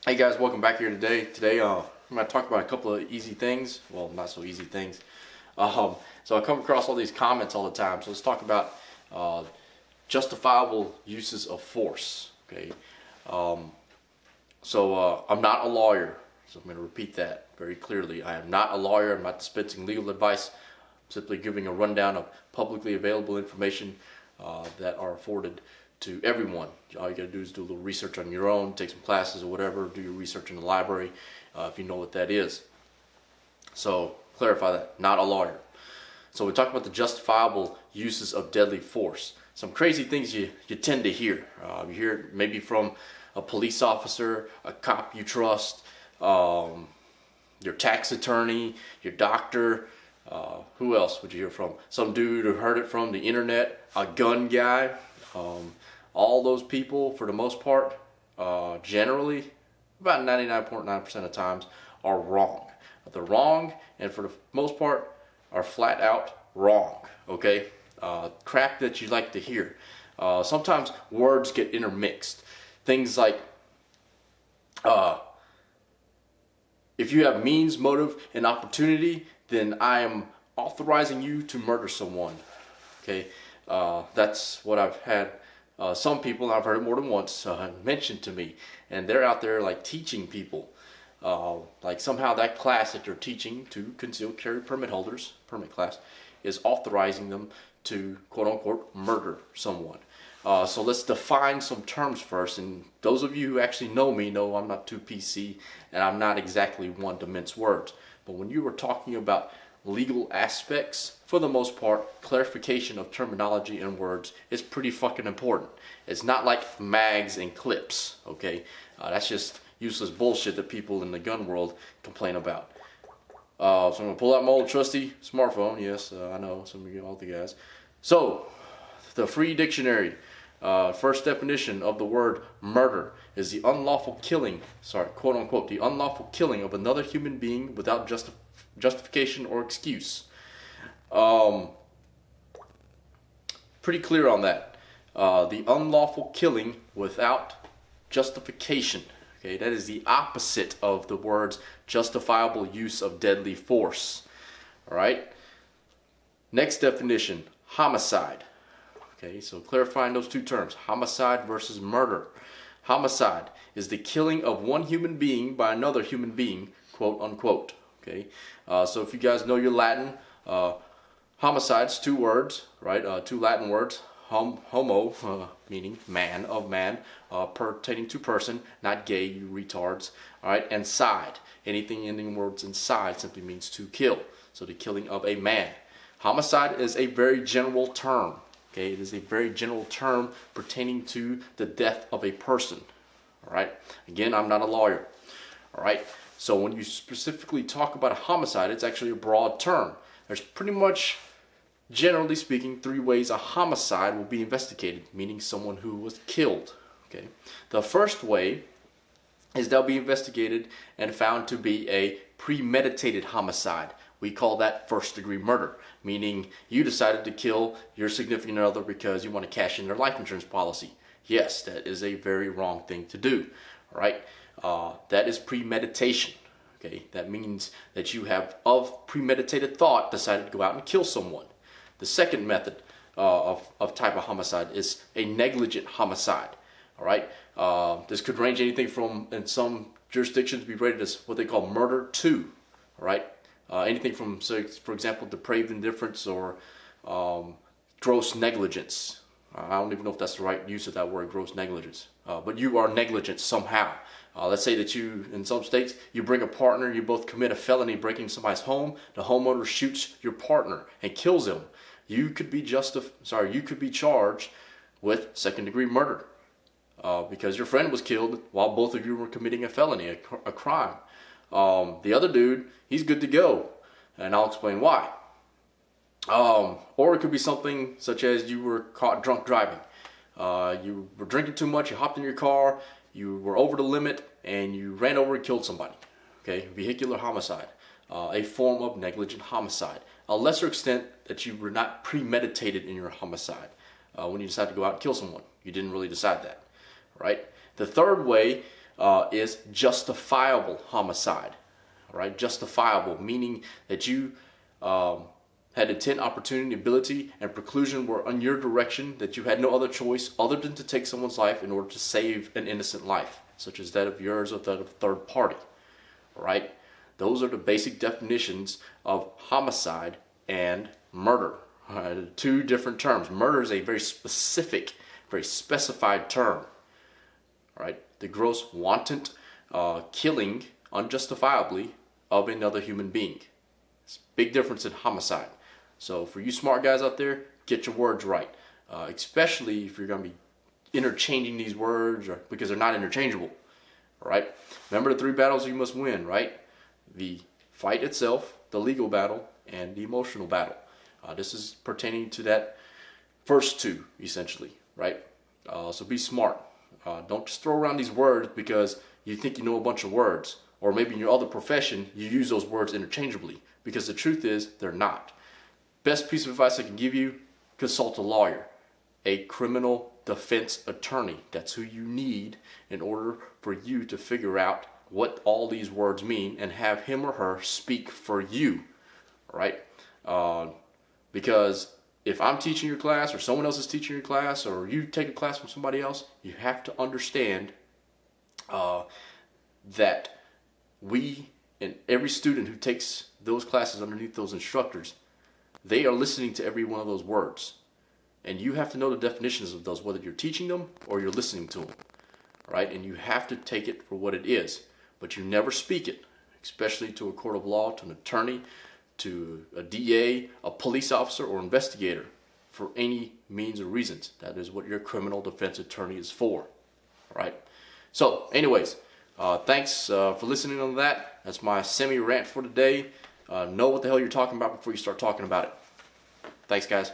Hey guys, welcome back here today. I'm going to talk about a couple of easy things. Well, not so easy things. So I come across all these comments all the time. So let's talk about uh, justifiable uses of force. Okay. I'm not a lawyer, so I'm going to repeat that very clearly. I am not a lawyer. I'm not dispensing legal advice. I'm simply giving a rundown of publicly available information that are afforded to everyone. All you gotta do is do a little research on your own, take some classes or whatever, do your research in the library if you know what that is. So clarify that, not a lawyer. So we talk about the justifiable uses of deadly force. Some crazy things you tend to hear. You hear it maybe from a police officer, a cop you trust, your tax attorney, your doctor. Who else would you hear from? Some dude who heard it from the internet, a gun guy. All those people, for the most part, generally, about 99.9% of times, are wrong. They're wrong, and for the most part, are flat out wrong. Okay? Crap that you like to hear. Sometimes words get intermixed. Things like, if you have means, motive, and opportunity, then I am authorizing you to murder someone. Okay? That's what I've had some people, I've heard it more than once, mentioned to me, and they're out there like teaching people, like somehow that class that they're teaching to concealed carry permit holders, permit class, is authorizing them to quote unquote murder someone. So let's define some terms first, and those of you who actually know me know I'm not too PC and I'm not exactly one to mince words. But when you were talking about legal aspects, for the most part, clarification of terminology and words is pretty fucking important. It's not like mags and clips, okay? That's just useless bullshit that people in the gun world complain about. So I'm gonna pull out my old trusty smartphone. Yes, I know some of you, all the guys. So, the free dictionary. First definition of the word murder is the unlawful killing, quote unquote, the unlawful killing of another human being without justification or excuse. Pretty clear on that. The unlawful killing without justification. Okay, that is the opposite of the words justifiable use of deadly force. All right. Next definition: homicide. Okay, so clarifying those two terms, homicide versus murder. Homicide is the killing of one human being by another human being, quote unquote. Okay, so if you guys know your Latin, homicide's two words, right? Two Latin words, homo, meaning man, of man, pertaining to person, not gay, you retards. All right, and side, anything ending words in side simply means to kill. So the killing of a man. Homicide is a very general term. Okay, it is a very general term pertaining to the death of a person. All right. Again, I'm not a lawyer. All right. So when you specifically talk about a homicide, it's actually a broad term. There's pretty much, generally speaking, three ways a homicide will be investigated, meaning someone who was killed. Okay. The first way is they'll be investigated and found to be a premeditated homicide. We call that first-degree murder, meaning you decided to kill your significant other because you want to cash in their life insurance policy. Yes, that is a very wrong thing to do. All right, that is premeditation. Okay, that means that you have, of premeditated thought, decided to go out and kill someone. The second method of type of homicide is a negligent homicide. All right, this could range anything from, in some jurisdictions, be rated as what they call murder 2. All right. Anything from, say, for example, depraved indifference or gross negligence. I don't even know if that's the right use of that word, gross negligence. But you are negligent somehow. Let's say that you, in some states, you bring a partner, you both commit a felony breaking somebody's home, the homeowner shoots your partner and kills him. You could be charged with second-degree murder because your friend was killed while both of you were committing a felony, a crime. The other dude, he's good to go, and I'll explain why. Or it could be something such as you were caught drunk driving. You were drinking too much, you hopped in your car, you were over the limit, and you ran over and killed somebody. Okay, vehicular homicide, a form of negligent homicide. A lesser extent that you were not premeditated in your homicide when you decided to go out and kill someone. You didn't really decide that, right? The third way is justifiable homicide. All right, justifiable, meaning that you had intent, opportunity, ability, and preclusion were on your direction, that you had no other choice other than to take someone's life in order to save an innocent life, such as that of yours or that of a third party. All right, those are the basic definitions of homicide and murder. All right, two different terms. Murder is a very specific, very specified term. All right, the gross wanton killing unjustifiably of another human being. It's a big difference in homicide. So for you smart guys out there, get your words right, especially if you're going to be interchanging these words, or because they're not interchangeable. All right. Remember the three battles you must win, right? The fight itself, the legal battle, and the emotional battle. This is pertaining to that first two, essentially, right? So be smart. Don't just throw around these words because you think you know a bunch of words, or maybe in your other profession you use those words interchangeably, because the truth is they're not. Best piece of advice I can give you: consult a lawyer, a criminal defense attorney. That's who you need in order for you to figure out what all these words mean and have him or her speak for you, right? Because if I'm teaching your class, or someone else is teaching your class, or you take a class from somebody else, you have to understand that we, and every student who takes those classes underneath those instructors, they are listening to every one of those words. And you have to know the definitions of those, whether you're teaching them or you're listening to them. Right? And you have to take it for what it is. But you never speak it, especially to a court of law, to an attorney, to a DA, a police officer, or investigator, for any means or reasons. That is what your criminal defense attorney is for. Right? So, anyways, thanks for listening on that. That's my semi-rant for today. Know what the hell you're talking about before you start talking about it. Thanks, guys.